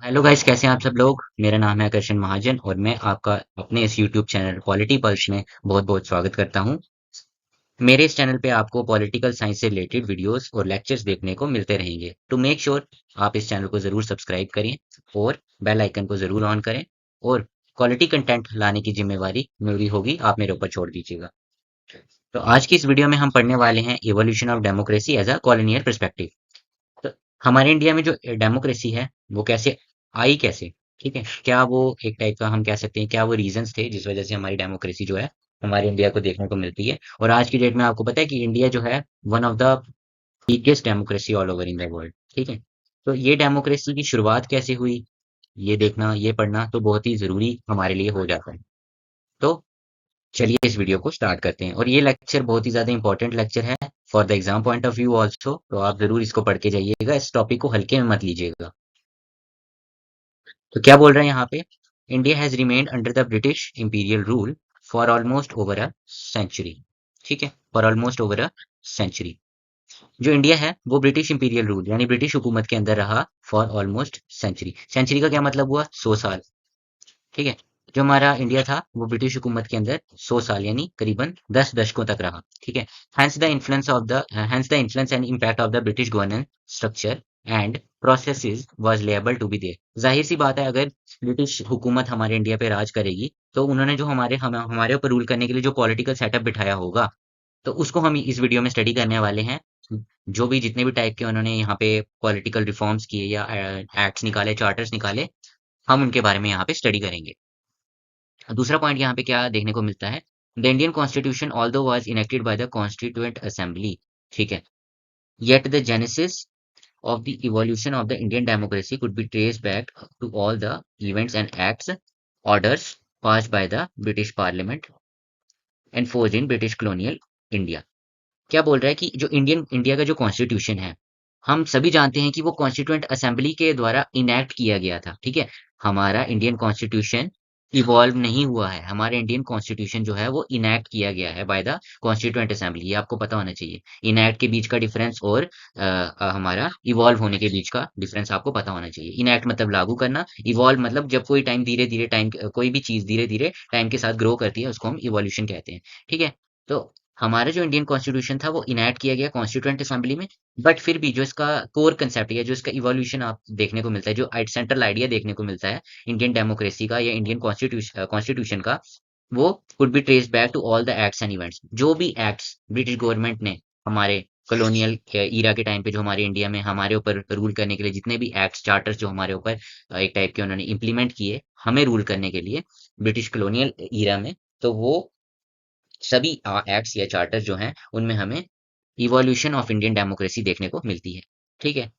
Hello guys, कैसे हैं आप सब लोग। मेरा नाम है आकर्षण महाजन और मैं आपका अपने इस यूट्यूब चैनल पॉलिटी पल्स में बहुत बहुत स्वागत करता हूं। मेरे इस चैनल पे आपको पॉलिटिकल साइंस से रिलेटेड वीडियोस और लेक्चर्स देखने को मिलते रहेंगे। टू मेक श्योर आप इस चैनल को ज़रूर सब्सक्राइब करें और बेल आइकन को ज़रूर ऑन करें और क्वालिटी कंटेंट लाने की जिम्मेवारी मेरी होगी, आप मेरे ऊपर छोड़ दीजिएगा। तो आज की इस वीडियो में हम पढ़ने वाले हैं evolution of democracy as a colonial perspective. तो हमारे इंडिया में जो डेमोक्रेसी है वो कैसे आई, कैसे, ठीक है, क्या वो एक टाइप का हम कह सकते हैं, क्या वो रीजंस थे जिस वजह से हमारी डेमोक्रेसी जो है हमारे इंडिया को देखने को मिलती है। और आज की डेट में आपको पता है कि इंडिया जो है one of the biggest democracy all over in the world, ठीक है। तो ये डेमोक्रेसी की शुरुआत कैसे हुई, ये देखना, ये पढ़ना तो बहुत ही जरूरी हमारे लिए हो जाता है। तो चलिए इस वीडियो को स्टार्ट करते हैं और ये लेक्चर बहुत ही ज़्यादा इंपॉर्टेंट लेक्चर है for the exam point of view also. तो आप ज़रूर इसको पढ़ के जाइएगा, इस टॉपिक को हल्के में मत लीजिएगा। तो क्या बोल रहे हैं यहाँ पे, India has remained under the British imperial rule for almost over a century, ठीक है, for almost over a century. जो इंडिया है वो ब्रिटिश इंपीरियल रूल यानी ब्रिटिश हुकूमत के अंदर रहा फॉर ऑलमोस्ट सेंचुरी। सेंचुरी का क्या मतलब हुआ, 100 साल, ठीक है। जो हमारा इंडिया था वो ब्रिटिश हुकूमत के अंदर 100 साल यानी करीबन 10 दशकों तक रहा, ठीक है। Hence the influence and impact of the British governance structure and processes was liable to be there. जाहिर सी बात है, अगर ब्रिटिश हुकूमत हमारे इंडिया पे राज करेगी तो उन्होंने जो हमारे ऊपर रूल करने के लिए जो पॉलिटिकल सेटअप बिठाया होगा, तो उसको हम इस वीडियो में स्टडी करने वाले हैं। जो भी जितने भी टाइप के उन्होंने यहाँ पे पॉलिटिकल रिफॉर्म्स किए या एक्ट्स निकाले, चार्टर्स निकाले, हम उनके बारे में यहाँ पे स्टडी करेंगे। दूसरा पॉइंट यहाँ पे क्या देखने को मिलता है, the Indian constitution although was enacted by the constituent assembly, ठीक है, yet the genesis of the evolution of the Indian democracy could be traced back to all the events and acts, orders passed by the British Parliament enforced in British colonial India। क्या बोल रहा है कि जो India का जो constitution है, हम सभी जानते हैं कि वो कॉन्स्टिट्यूएंट असेंबली के द्वारा इनैक्ट किया गया था, ठीक है। हमारा इंडियन कॉन्स्टिट्यूशन इवॉल्व नहीं हुआ है, हमारा इंडियन कॉन्स्टिट्यूशन जो है वो इनैक्ट किया गया है बाय द कॉन्स्टिट्यूएंट असेंबली। ये आपको पता होना चाहिए, इनैक्ट के बीच का डिफरेंस और हमारा इवॉल्व होने के बीच का डिफरेंस आपको पता होना चाहिए। इनैक्ट मतलब लागू करना, इवॉल्व मतलब जब कोई टाइम धीरे धीरे टाइम कोई भी चीज धीरे धीरे टाइम के साथ ग्रो करती है उसको हम इवोल्यूशन कहते हैं, ठीक है। तो हमारा जो इंडियन कॉन्स्टिट्यूशन था वो इनैक्ट किया गया कॉन्स्टिट्यूएंट असेंबली में, बट फिर भी जो इसका कोर कंसेप्ट है, जो इसका इवोल्यूशन आप देखने को मिलता है, जो सेंट्रल आइडिया देखने को मिलता है इंडियन डेमोक्रेसी का या इंडियन कॉन्स्टिट्यूशन का, वो could be traced back to all the acts and events. जो भी एक्ट्स ब्रिटिश गवर्नमेंट ने हमारे कॉलोनियल ईरा के टाइम पे जो हमारे इंडिया में हमारे ऊपर रूल करने के लिए जितने भी एक्ट्स चार्टर्स जो हमारे ऊपर एक टाइप के उन्होंने इम्प्लीमेंट किए हमें रूल करने के लिए ब्रिटिश कॉलोनियल ईरा में, तो वो सभी एक्ट्स या चार्टर जो हैं उनमें हमें इवोल्यूशन ऑफ इंडियन डेमोक्रेसी देखने को मिलती है, ठीक है।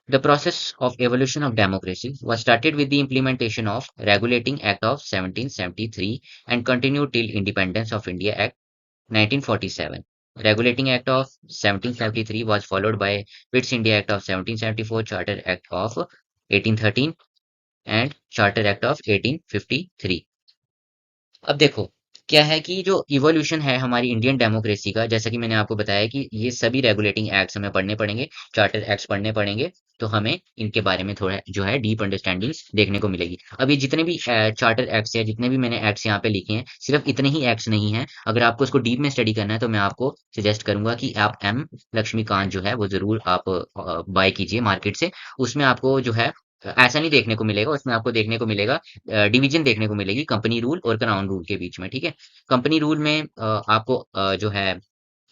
The process of evolution of democracy was started with the implementation of Regulating Act of 1773 and continued till Independence of India Act 1947. Regulating Act of 1773 was followed by Pitt's India Act of 1774, Charter Act of 1813 and Charter Act of 1853। अब देखो क्या है कि जो evolution है हमारी Indian democracy का, जैसा कि मैंने आपको बताया कि ये सभी रेगुलेटिंग एक्ट्स हमें पढ़ने पड़ेंगे, चार्टर एक्ट्स पढ़ने पड़ेंगे, तो हमें इनके बारे में थोड़ा जो है डीप अंडरस्टैंडिंग देखने को मिलेगी। अब ये जितने भी चार्टर एक्ट्स या जितने भी मैंने एक्ट्स यहाँ पे लिखे हैं, सिर्फ इतने ही एक्ट्स नहीं हैं। अगर आपको इसको डीप में स्टडी करना है तो मैं आपको सजेस्ट करूंगा कि आप एम लक्ष्मीकांत जो है वो जरूर आप बाय कीजिए मार्केट से। उसमें आपको जो है ऐसा नहीं देखने को मिलेगा, उसमें आपको देखने को मिलेगा डिवीजन देखने को मिलेगी कंपनी रूल और क्राउन रूल के बीच में, ठीक है। कंपनी रूल में आपको जो है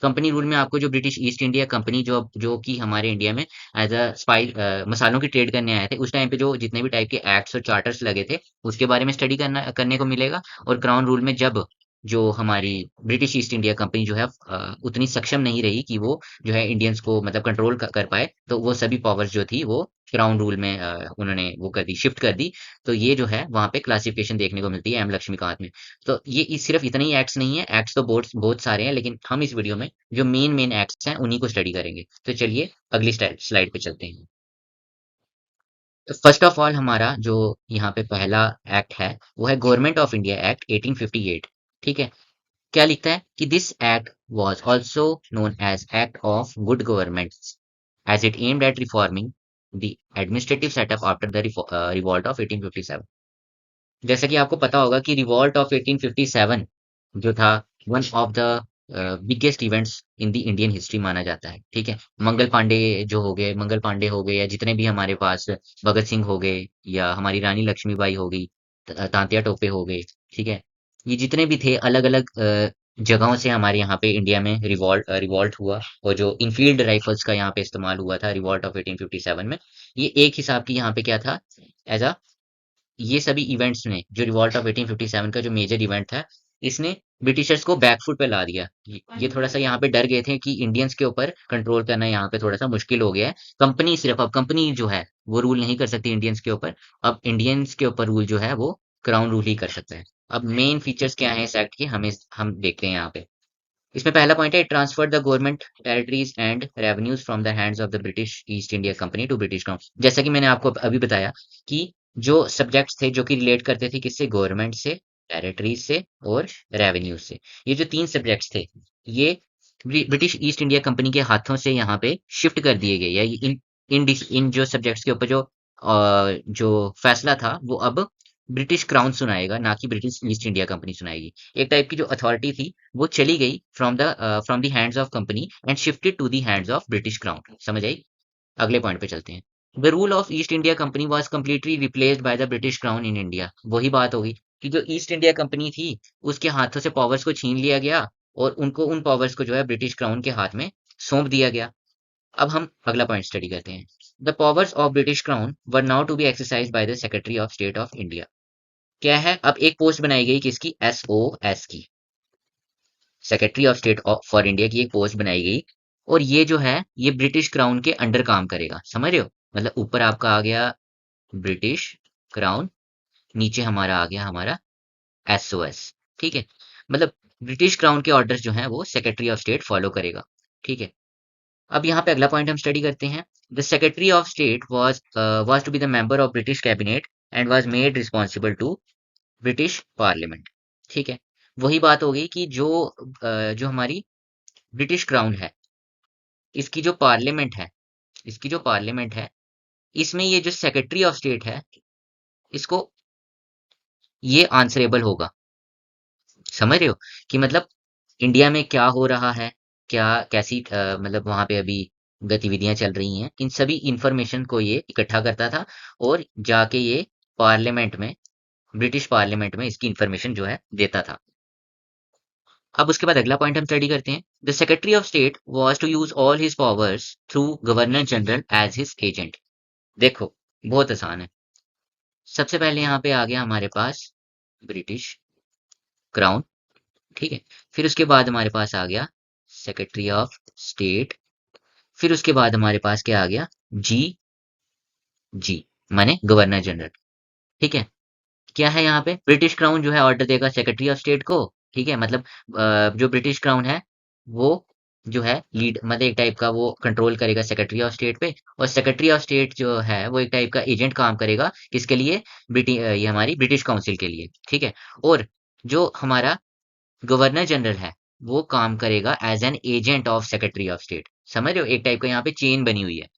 कंपनी रूल में आपको जो ब्रिटिश ईस्ट इंडिया कंपनी जो जो कि हमारे इंडिया में एज अ मसालों की ट्रेड करने आए थे, उस टाइम पे जो जितने भी टाइप के एक्ट्स और चार्टर्स लगे थे उसके बारे में स्टडी करने को मिलेगा। और क्राउन रूल में जब जो हमारी ब्रिटिश ईस्ट इंडिया कंपनी जो है उतनी सक्षम नहीं रही कि वो जो है इंडियंस को मतलब कंट्रोल कर पाए, तो वो सभी पावर्स जो थी वो क्राउन रूल में उन्होंने वो कर दी, शिफ्ट कर दी। तो ये जो है वहाँ पे क्लासिफिकेशन देखने को मिलती है एम लक्ष्मीकांत में। तो ये सिर्फ इतने ही एक्ट्स नहीं है, एक्ट्स तो बहुत बहुत सारे हैं, लेकिन हम इस वीडियो में जो मेन मेन एक्ट्स हैं उन्हीं को स्टडी करेंगे। तो चलिए अगली स्लाइड पे चलते हैं। तो फर्स्ट ऑफ ऑल हमारा जो यहाँ पे पहला एक्ट है वो है गवर्नमेंट ऑफ इंडिया एक्ट 1858, ठीक है। क्या लिखता है कि this act was also known as act of good government as it aimed at reforming the administrative setup after the revolt of 1857। जैसा कि आपको पता होगा कि रिवॉल्ट ऑफ 1857 जो था one of the biggest events in the Indian history माना जाता है। ठीक है, मंगल पांडे हो गए या जितने भी हमारे पास भगत सिंह हो गए या हमारी रानी लक्ष्मीबाई हो गई, तांतिया टोपे हो गए। ठीक है, ये जितने भी थे अलग अलग जगहों से हमारे यहाँ पे इंडिया में रिवॉल्ट हुआ, और जो इनफील्ड राइफल्स का यहाँ पे इस्तेमाल हुआ था रिवॉल्ट ऑफ 1857 में, ये एक हिसाब की यहाँ पे क्या था, एज अ, ये सभी इवेंट्स ने, जो रिवॉल्ट ऑफ 1857 का जो मेजर इवेंट था, इसने ब्रिटिशर्स को बैकफुट पे ला दिया। ये थोड़ा सा यहाँ पे डर गए थे कि इंडियंस के ऊपर कंट्रोल करना यहाँ पे थोड़ा सा मुश्किल हो गया है। कंपनी सिर्फ, अब कंपनी जो है वो रूल नहीं कर सकती इंडियंस के ऊपर। अब इंडियंस के ऊपर रूल जो है वो क्राउन रूल ही कर सकता है। अब मेन फीचर्स क्या है इस एक्ट के, हम देखते हैं यहाँ पे। इसमें पहला पॉइंट है, transfer the government territories and revenues from the hands of the British East India company to British crown. जैसा कि मैंने आपको अभी बताया कि जो सब्जेक्ट्स थे जो कि रिलेट करते थे किससे, गवर्नमेंट से, टेरिटरीज से और रेवेन्यूज से, ये जो तीन सब्जेक्ट्स थे, ये ब्रिटिश ईस्ट इंडिया कंपनी के हाथों से यहाँ पे शिफ्ट कर दिए गए, या इन जो सब्जेक्ट्स के ऊपर जो फैसला था वो अब ब्रिटिश क्राउन सुनाएगा, ना कि ब्रिटिश ईस्ट इंडिया कंपनी सुनाएगी। एक टाइप की जो अथॉरिटी थी वो चली गई from the hands of company and shifted to the hands of British crown. समझ आई? अगले पॉइंट पे चलते हैं। The rule of East India company was completely replaced by the British crown in India. वही बात होगी कि जो ईस्ट इंडिया कंपनी थी उसके हाथों से पावर्स को छीन लिया गया, और उनको उन पावर्स को जो है ब्रिटिश क्राउन के हाथ में सौंप दिया गया। अब हम अगला पॉइंट स्टडी करते हैं। The powers of British crown were now to be exercise by the secretary of state of India. क्या है, अब एक पोस्ट बनाई गई किसकी, SOS की, secretary of state for India की एक पोस्ट बनाई गई। और ये जो है ये ब्रिटिश क्राउन के अंडर काम करेगा। समझ रहे हो? मतलब ऊपर आपका आ गया ब्रिटिश क्राउन, नीचे हमारा आ गया हमारा SOS। ठीक है, मतलब ब्रिटिश क्राउन के ऑर्डर्स जो हैं वो सेक्रेटरी ऑफ स्टेट फॉलो करेगा। ठीक है, अब यहाँ पे अगला पॉइंट हम स्टडी करते हैं। The secretary of state was to be the member of British cabinet and was made responsible to British parliament. ठीक है, वही बात हो गई कि जो हमारी ब्रिटिश क्राउन है, इसकी जो पार्लियामेंट है, इसकी जो पार्लियामेंट है, इसमें ये जो सेक्रेटरी ऑफ स्टेट है, इसको ये आंसरेबल होगा। समझ रहे हो कि मतलब इंडिया में क्या हो रहा है, क्या कैसी मतलब वहां पे अभी गतिविधियां चल रही हैं, इन सभी इंफॉर्मेशन को ये इकट्ठा करता था, और जाके ये पार्लियामेंट में, ब्रिटिश पार्लियामेंट में इसकी इंफॉर्मेशन जो है देता था। अब उसके बाद अगला पॉइंट हम स्टडी करते हैं। The secretary of state was to use all his powers through governor general as his agent. देखो, बहुत आसान है। सबसे पहले यहाँ पे आ गया हमारे पास ब्रिटिश क्राउन। ठीक है, फिर उसके बाद हमारे पास आ गया सेक्रेटरी ऑफ स्टेट, फिर उसके बाद हमारे पास क्या आ गया, जी, जी माने गवर्नर जनरल। ठीक है, क्या है यहाँ पे, ब्रिटिश क्राउन जो है ऑर्डर देगा सेक्रेटरी ऑफ स्टेट को। ठीक है, मतलब जो ब्रिटिश क्राउन है वो जो है लीड, मतलब एक टाइप का वो कंट्रोल करेगा सेक्रेटरी ऑफ स्टेट पे, और सेक्रेटरी ऑफ स्टेट जो है वो एक टाइप का एजेंट काम करेगा किसके लिए, ये हमारी ब्रिटिश काउंसिल के लिए। ठीक है, और जो हमारा गवर्नर जनरल है वो काम करेगा as an agent of secretary of state. समझ रहे हो, एक टाइप का यहाँ पे चेन बनी हुई है।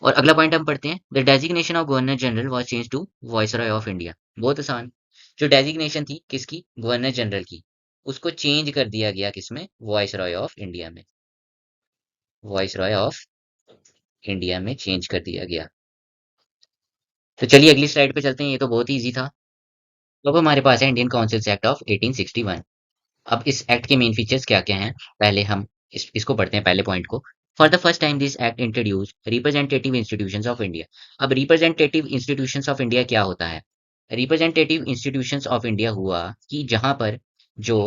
और अगला पॉइंट हम पढ़ते हैं। The designation of governor general was change to viceroy of India. बहुत आसान। जो डेजिग्नेशन थी किसकी, गवर्नर जनरल की, उसको चेंज कर दिया गया किसमें, वाइसरॉय ऑफ इंडिया में। वाइसरॉय ऑफ इंडिया में चेंज कर दिया गया। तो चलिए अगली स्लाइड पे चलते हैं, ये तो बहुत ही इजी था। तो अब हमारे पास है इंडियन काउंसिल्स एक्ट ऑफ 1861। अब इस एक्ट के मेन फीचर्स क्या-क्या हैं? पहले हम इसको पढ़ते हैं, पहले पॉइंट को। For the first time this act introduce representative institutions of India. अब रिप्रेजेंटेटिव इंस्टीट्यूशंस ऑफ इंडिया क्या होता है? रिप्रेजेंटेटिव इंस्टीट्यूशंस ऑफ इंडिया हुआ कि जहाँ पर जो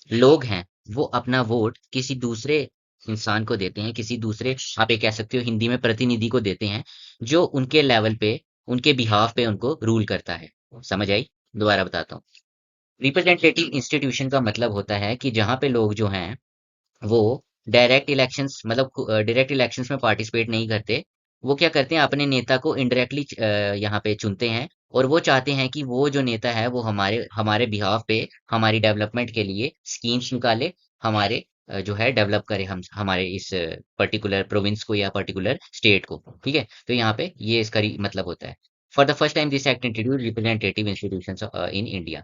लोग हैं वो अपना वोट किसी दूसरे इंसान को देते हैं, किसी दूसरे, आप ये कह सकते हो हिंदी में प्रतिनिधि को देते हैं, जो उनके लेवल पे, उनके बिहाफ पे उनको रूल करता है। समझ आई? दोबारा बताता हूँ। रिप्रेजेंटेटिव इंस्टीट्यूशन का मतलब होता है कि जहाँ पे लोग जो हैं वो डायरेक्ट इलेक्शंस में पार्टिसिपेट नहीं करते। वो क्या करते हैं, अपने नेता को इनडायरेक्टली यहाँ पे चुनते हैं, और वो चाहते हैं कि वो जो नेता है वो हमारे हमारे बिहाफ पे, हमारी डेवलपमेंट के लिए स्कीम्स निकाले, हमारे जो है डेवलप करे हम हमारे इस पर्टिकुलर प्रोविंस को या पर्टिकुलर स्टेट को। ठीक है, तो यहाँ पे ये इसका मतलब होता है। For the first time this act introduce representative institutions in India.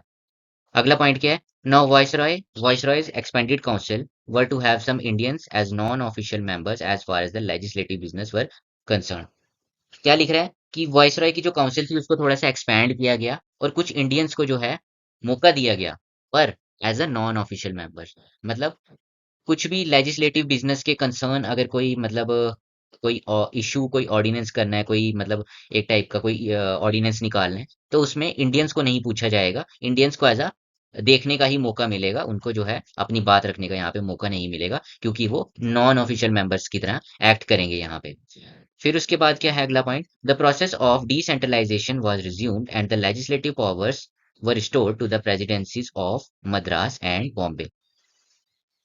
अगला पॉइंट क्या है? Now viceroy's expanded council were to have some Indians as non official members as far as the legislative business were concern. क्या लिख रहा है कि viceroy की जो काउंसिल थी उसको थोड़ा सा एक्सपैंड किया गया और कुछ इंडियंस को जो है मौका दिया गया, पर as a non official members. मतलब कुछ भी लेजिस्लेटिव बिजनेस के कंसर्न अगर कोई मतलब कोई इशू कोई ऑर्डिनेंस करना है, कोई मतलब एक टाइप का कोई ऑर्डिनेंस निकालना है, तो उसमें इंडियंस को नहीं पूछा जाएगा। इंडियंस को एज अ देखने का ही मौका मिलेगा, उनको जो है अपनी बात रखने का यहाँ पे मौका नहीं मिलेगा, क्योंकि वो नॉन ऑफिशियल मेंबर्स की तरह एक्ट करेंगे यहाँ पे। फिर उसके बाद क्या है अगला point? The process of decentralisation was resumed and the legislative powers were restored to the presidencies of Madras and Bombay.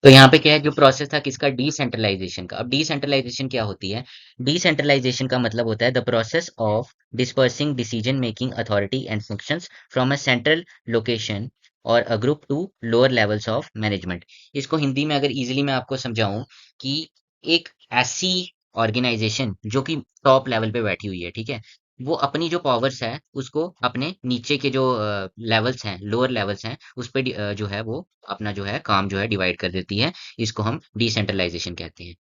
तो यहाँ पे क्या है, जो प्रोसेस था किसका? डिसेंट्रलाइजेशन का। अब डिसेंट्रलाइजेशन क्या होती है? डिसेंट्रलाइजेशन का मतलब होता है the process of dispersing decision making authority and functions from a central location और a group to lower levels of management. इसको हिंदी में अगर इजीली मैं आपको समझाऊं कि एक ऐसी ऑर्गेनाइजेशन जो कि टॉप लेवल पे बैठी हुई है, ठीक है, वो अपनी जो पावर्स है उसको अपने नीचे के जो लेवल्स हैं, लोअर लेवल्स हैं, उस पे जो है वो अपना जो है काम जो है डिवाइड कर देती है। इसको हम डिसेंट्रलाइजेशन कहते हैं।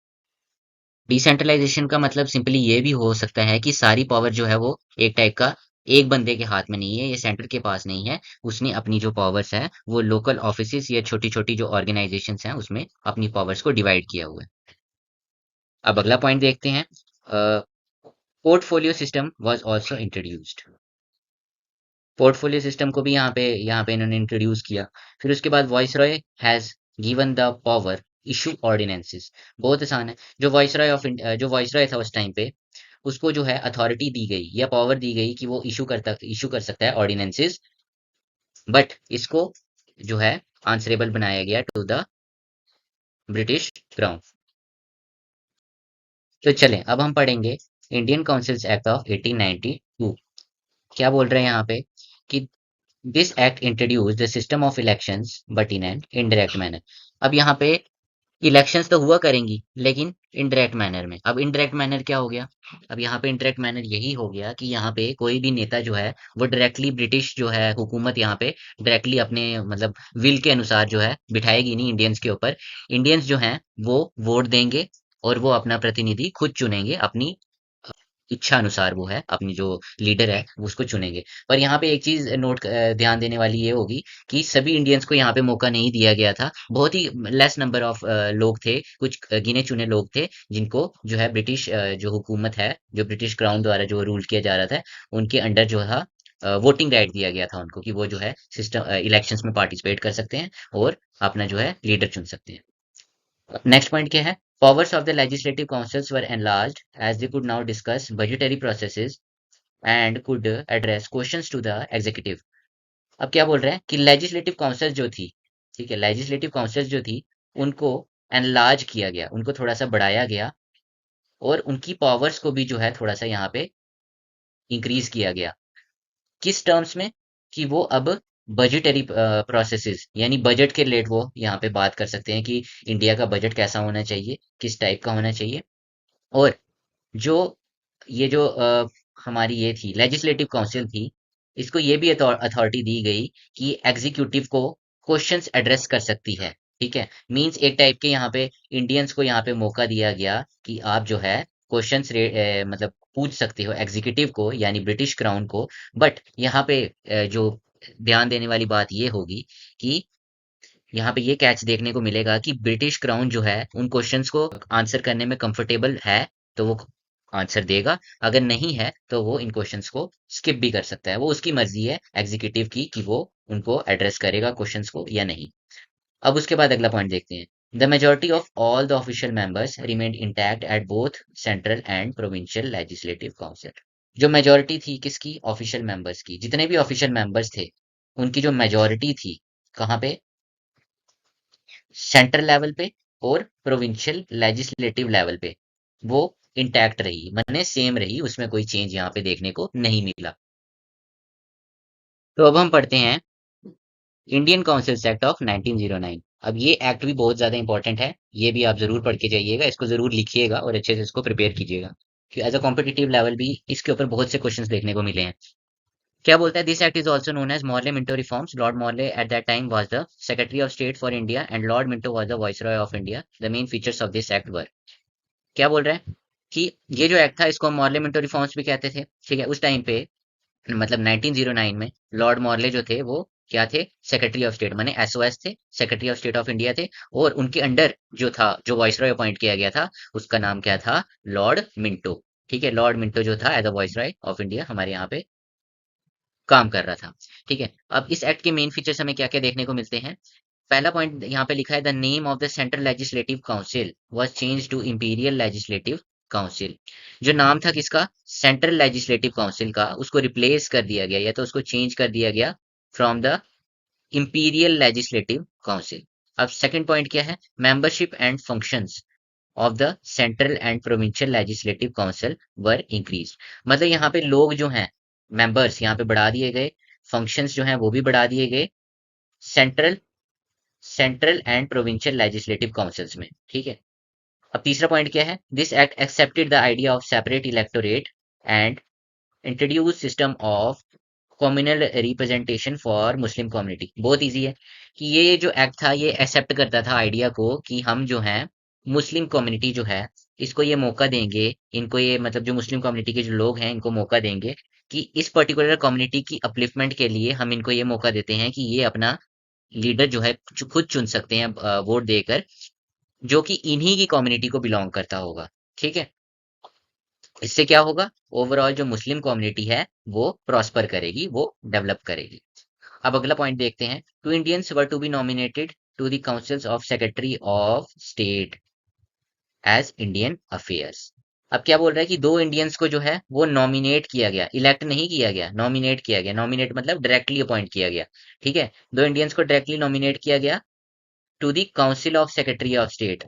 डिसेंट्रलाइजेशन का मतलब सिंपली ये भी हो सकता है कि सारी पावर जो है वो एक टाइप का एक बंदे के हाथ में नहीं है, ये सेंटर के पास नहीं है। उसने अपनी जो पावर्स है वो लोकल ऑफिसेस या छोटी छोटी जो ऑर्गेनाइजेशंस हैं उसमें अपनी पावर्स को डिवाइड किया हुआ है। अब अगला पॉइंट देखते हैं। Portfolio system was also introduced. Portfolio system को भी यहाँ पे इन्होंने इंट्रोड्यूस किया। फिर उसके बाद viceroy has given the power issue ordinances. बहुत आसान है। जो वॉइसरॉय था उस टाइम पे, उसको जो है अथॉरिटी दी गई या पावर दी गई कि वो इशू कर सकता है ऑर्डिनेंसेस, बट इसको जो है आंसरेबल बनाया गया टू द ब्रिटिश क्राउन। तो चलें अब हम पढ़ेंगे इंडियन काउंसिल्स एक्ट ऑफ 1892। क्या बोल रहे हैं यहाँ पे कि this act introduce the system of elections but in an indirect manner. अब यहाँ पे इलेक्शंस तो हुआ करेंगी लेकिन इनडायरेक्ट मैनर में। अब इनडायरेक्ट मैनर क्या हो गया? अब यहाँ पे इनडायरेक्ट मैनर यही हो गया कि यहाँ पे कोई भी नेता जो है वो डायरेक्टली ब्रिटिश जो है हुकूमत यहाँ पे डायरेक्टली अपने मतलब विल के अनुसार जो है बिठाएगी नहीं इंडियंस के ऊपर। इंडियंस जो हैं वो वोट देंगे और वो अपना प्रतिनिधि खुद चुनेंगे, अपनी इच्छा अनुसार वो है अपनी जो लीडर है वो उसको चुनेंगे। पर यहाँ पे एक चीज ध्यान देने वाली ये होगी कि सभी इंडियंस को यहाँ पे मौका नहीं दिया गया था। बहुत ही लेस नंबर ऑफ लोग थे, कुछ गिने चुने लोग थे जिनको जो है ब्रिटिश जो हुकूमत है, जो ब्रिटिश क्राउन द्वारा जो रूल किया जा रहा था, उनके अंडर जो था वोटिंग राइट दिया गया था उनको कि वो जो है सिस्टम इलेक्शंस में पार्टिसिपेट कर सकते हैं और अपना जो है लीडर चुन सकते हैं। नेक्स्ट पॉइंट क्या है? Powers of the legislative councils were enlarged as they could now discuss budgetary processes and could address questions to the executive। अब क्या बोल रहे हैं कि लेजिस्लेटिव काउंसिल जो थी, ठीक है, लेजिस्लेटिव काउंसिल जो थी उनको एनलार्ज किया गया, उनको थोड़ा सा बढ़ाया गया और उनकी पावर्स को भी जो है थोड़ा सा यहाँ पे इंक्रीज किया गया। किस टर्म्स में? कि वो अब बजटरी प्रोसेसेस यानी बजट के रिलेट वो यहाँ पे बात कर सकते हैं कि इंडिया का बजट कैसा होना चाहिए, किस टाइप का होना चाहिए। और जो ये जो हमारी ये थी लेजिस्लेटिव काउंसिल थी, इसको ये भी अथॉरिटी दी गई कि एग्जीक्यूटिव को क्वेश्चंस एड्रेस कर सकती है। ठीक है, मींस एक टाइप के यहाँ पे इंडियंस को यहाँ पे मौका दिया गया कि आप जो है क्वेश्चंस मतलब पूछ सकते हो एग्जीक्यूटिव को यानी ब्रिटिश क्राउन को। बट यहाँ पे जो ध्यान देने वाली बात ये होगी कि यहाँ पे ये कैच देखने को मिलेगा कि ब्रिटिश क्राउन जो है उन क्वेश्चंस को आंसर करने में कंफर्टेबल है तो वो आंसर देगा, अगर नहीं है तो वो इन क्वेश्चंस को स्किप भी कर सकता है। वो उसकी मर्जी है एग्जीक्यूटिव की कि वो उनको एड्रेस करेगा क्वेश्चंस को या नहीं। अब उसके बाद अगला पॉइंट देखते हैं। The majority of all the official members remained intact at both central and provincial legislative council. जो मेजोरिटी थी किसकी? ऑफिशियल मेंबर्स की। जितने भी ऑफिशियल मेंबर्स थे उनकी जो मेजोरिटी थी कहाँ पे? सेंट्रल लेवल पे और प्रोविंशियल लेजिस्लेटिव लेवल पे वो इंटैक्ट रही, माने सेम रही, उसमें कोई चेंज यहाँ पे देखने को नहीं मिला। तो अब हम पढ़ते हैं इंडियन काउंसिल्स एक्ट ऑफ 1909। अब ये एक्ट भी बहुत ज्यादा इंपॉर्टेंट है, ये भी आप जरूर पढ़ के जाइएगा, इसको जरूर लिखिएगा और अच्छे से इसको प्रिपेयर कीजिएगा, कि एज अ कॉम्पिटिटिव लेवल भी इसके ऊपर बहुत से क्वेश्चंस देखने को मिले हैं। क्या बोलता है, this act is also known as Morley Minto reforms. Lord Morley at that time was the secretary of state for India and Lord Minto was the viceroy of India. The main features of this act were, क्या बोल रहा है कि ये जो act था इसको Morley Minto reforms भी कहते थे। ठीक है, उस टाइम पे मतलब 1909 में लॉर्ड मॉर्ले जो थे वो क्या थे, सेक्रेटरी ऑफ स्टेट माने एसओएस थे, secretary of state of India थे। और उनके अंडर जो था, जो वाइसरॉय अपॉइंट किया गया था, उसका नाम क्या था, लॉर्ड मिंटो। ठीक है, लॉर्ड मिंटो जो था as a viceroy of India हमारे यहाँ पे काम कर रहा था। ठीक है, अब इस एक्ट के मेन फीचर्स हमें क्या क्या देखने को मिलते हैं। पहला पॉइंट यहाँ पे लिखा है, the name of the central legislative council was change to imperial legislative council. जो नाम था किसका, सेंट्रल लेजिस्लेटिव काउंसिल का, उसको रिप्लेस कर दिया गया या तो उसको चेंज कर दिया गया from the imperial legislative council. अब सेकंड पॉइंट क्या है, membership and functions of the central and provincial legislative council were increase. मतलब यहाँ पे लोग जो हैं, मेंबर्स यहाँ पे बढ़ा दिए गए, फंक्शंस जो हैं वो भी बढ़ा दिए गए central central and provincial legislative councils में। ठीक है, अब तीसरा पॉइंट क्या है, this act accepted the idea of separate electorate and introduce system of communal representation for Muslim community. बहुत इजी है कि ये जो एक्ट था ये एक्सेप्ट करता था आइडिया को कि हम जो है मुस्लिम कम्युनिटी जो है इसको ये मौका देंगे, इनको ये मतलब जो मुस्लिम कम्युनिटी के जो लोग हैं इनको मौका देंगे कि इस पर्टिकुलर कम्युनिटी की अपलिफ्टमेंट के लिए हम इनको ये मौका देते हैं कि ये अपना लीडर जो है खुद चुन सकते हैं वोट देकर, जो कि इन्हीं की कम्युनिटी को बिलोंग करता होगा। ठीक है, इससे क्या होगा, ओवरऑल जो मुस्लिम कम्युनिटी है वो प्रॉस्पर करेगी, वो डेवलप करेगी। अब अगला पॉइंट देखते हैं, two Indians were to be nominated to the councils of secretary of state as Indian affairs. अब क्या बोल रहा है कि दो इंडियंस को जो है वो नॉमिनेट किया गया, इलेक्ट नहीं किया गया, नॉमिनेट किया गया। नॉमिनेट मतलब डायरेक्टली अपॉइंट किया गया। ठीक है, दो इंडियंस को डायरेक्टली नॉमिनेट किया गया to the council of secretary of state.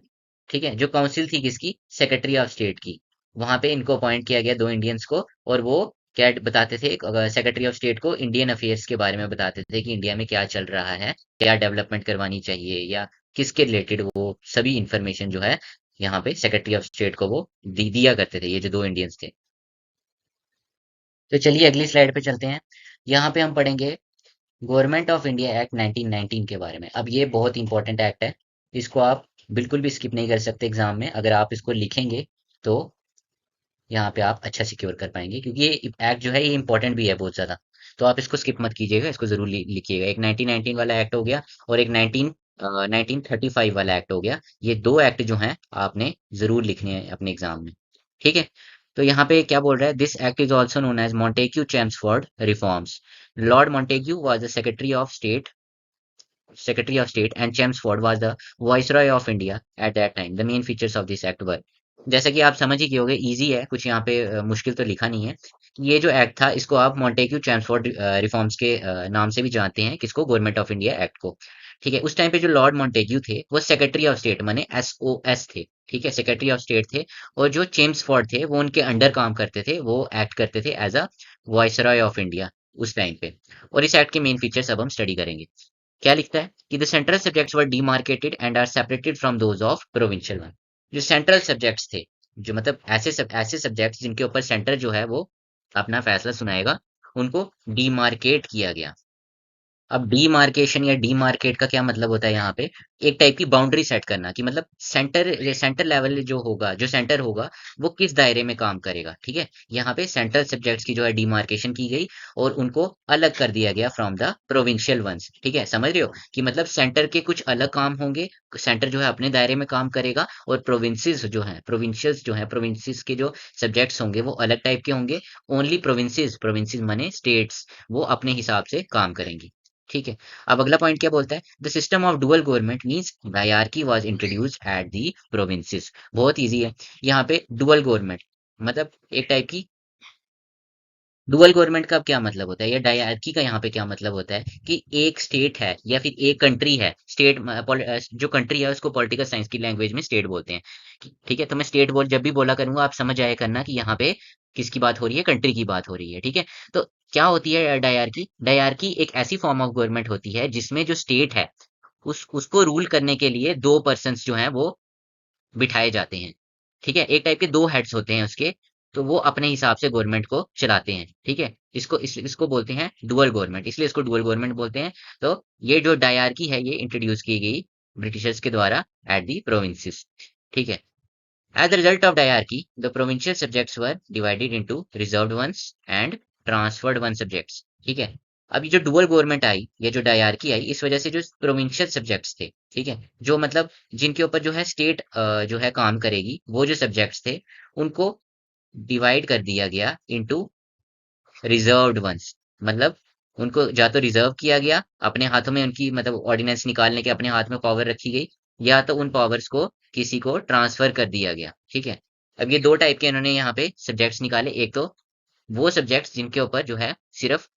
ठीक है, जो काउंसिल थी किसकी, सेक्रेटरी ऑफ स्टेट की, वहां पे इनको अपॉइंट किया गया दो इंडियंस को। और वो क्या बताते थे, सेक्रेटरी ऑफ स्टेट को इंडियन अफेयर्स के बारे में बताते थे कि इंडिया में क्या चल रहा है, क्या डेवलपमेंट करवानी चाहिए या किसके रिलेटेड, वो सभी इंफॉर्मेशन जो है यहाँ पे सेक्रेटरी ऑफ स्टेट को वो दिया करते थे, ये जो दो इंडियंस थे। तो चलिए अगली स्लाइड पे चलते हैं, यहाँ पे हम पढ़ेंगे गवर्नमेंट ऑफ इंडिया एक्ट 1919 के बारे में। अब ये बहुत इंपॉर्टेंट एक्ट है, इसको आप बिल्कुल भी स्किप नहीं कर सकते एग्जाम में। अगर आप इसको लिखेंगे तो यहाँ पे आप अच्छा सिक्योर कर पाएंगे, क्योंकि ये एक्ट जो है ये इंपॉर्टेंट भी है बहुत ज़्यादा। तो आप इसको स्किप मत कीजिएगा, इसको जरूर लिखिएगा। एक 1919 वाला एक्ट हो गया और एक 1935 वाला एक्ट हो गया। ये दो एक्ट जो हैं आपने जरूर लिखने हैं अपने एग्जाम में। ठीक है, तो यहाँ पे क्या बोल रहा है, this act is also known as Montagu Chelmsford reforms. Lord Montagu was the Secretary of State and Chelmsford was the Viceroy of India at that time. The main features of this act were, जैसा कि आप समझ ही गए होंगे, easy है कुछ, यहाँ पे मुश्किल तो लिखा नहीं है। ये जो एक्ट था इसको आप मॉन्टेग्यू चेम्सफोर्ड रिफॉर्म्स के नाम से भी जानते हैं, किसको, गवर्नमेंट ऑफ इंडिया एक्ट को। ठीक है, उस टाइम पे जो लॉर्ड मॉन्टेग्यू थे वो सेक्रेटरी ऑफ स्टेट माने एसओएस थे। ठीक है, सेक्रेटरी ऑफ स्टेट थे। और जो चेम्सफोर्ड थे वो उनके अंडर काम करते थे, वो एक्ट करते थे as a viceroy of India उस टाइम पे। और इस एक्ट के मेन फीचर्स अब हम स्टडी करेंगे। क्या लिखता है कि the central subjects were demarcated and are separated from those of provincial one. जो सेंट्रल सब्जेक्ट्स थे, जो मतलब ऐसे सब्जेक्ट्स जिनके ऊपर सेंटर जो है वो अपना फैसला सुनाएगा, उनको डीमार्केट किया गया। अब डीमार्केशन या डीमार्केट का क्या मतलब होता है, यहाँ पे एक टाइप की बाउंड्री सेट करना, कि मतलब सेंटर लेवल जो होगा, जो सेंटर होगा वो किस दायरे में काम करेगा। ठीक है, यहाँ पे सेंट्रल सब्जेक्ट्स की जो है डीमार्केशन की गई और उनको अलग कर दिया गया फ्रॉम द प्रोविंशियल वंस। ठीक है, समझ रहे हो कि मतलब सेंटर के कुछ अलग काम होंगे, सेंटर जो है अपने दायरे में काम करेगा, और प्रोविंसेस जो है, प्रोविंशियल्स जो है, प्रोविंसेस के जो सब्जेक्ट्स होंगे वो अलग टाइप के होंगे। ओनली प्रोविंसेस, प्रोविंसेस माने स्टेट्स, वो अपने हिसाब से काम करेंगी। ठीक है, अब अगला पॉइंट क्या बोलता है, the system of dual government means dyarchy was introduced at the provinces. बहुत इजी है, यहाँ पे डुअल गवर्नमेंट मतलब एक टाइप की, डुअल गवर्नमेंट का क्या मतलब होता है, या डायरकी का यहाँ पे क्या मतलब होता है, कि एक स्टेट है या फिर एक कंट्री है। स्टेट जो कंट्री है उसको पॉलिटिकल साइंस की लैंग्वेज में स्टेट बोलते हैं। ठीक है, तो मैं स्टेट बोल जब भी बोला करूंगा आप समझ आया करना कि यहाँ पे किसकी बात हो रही है, कंट्री की बात हो रही है। ठीक है, तो क्या होती है डायरकी, डायरकी एक ऐसी फॉर्म ऑफ गवर्नमेंट होती है जिसमें जो स्टेट है उस उसको रूल करने के लिए दो पर्सन्स जो हैं वो बिठाए जाते हैं। ठीक है, एक टाइप के दो हेड्स होते हैं उसके, तो वो अपने हिसाब से गवर्नमेंट को चलाते हैं। ठीक है, इसको बोलते हैं डुअल गवर्नमेंट, इसलिए इसको डुअल गवर्नमेंट बोलते हैं। तो ये जो डायरकी है ये इंट्रोड्यूस की गई ब्रिटिशर्स के द्वारा एट दी प्रोविंसेस। ठीक है, as the result of dyarchy the provincial subjects were divided into reserved ones and transferred one subjects. ठीक है, अब ये जो डुअल गवर्नमेंट आई, ये जो डायरकी आई, इस वजह से जो प्रोविंशियल सब्जेक्ट्स थे, ठीक है, जो मतलब जिनके ऊपर जो है स्टेट जो है काम करेगी, वो जो सब्जेक्ट्स थे उनको डिवाइड कर दिया गया इनटू रिजर्व्ड वंस। मतलब उनको या तो रिजर्व किया गया, अपने हाथों में उनकी मतलब ऑर्डिनेंस निकालने के अपने हाथ में पावर रखी गई, या तो उन पावर्स को किसी को ट्रांसफर कर दिया गया। ठीक है, अब ये दो टाइप के इन्होंने यहाँ पे सब्जेक्ट्स निकाले। एक तो वो सब्जेक्ट्स जिनके ऊपर जो है सिर्फ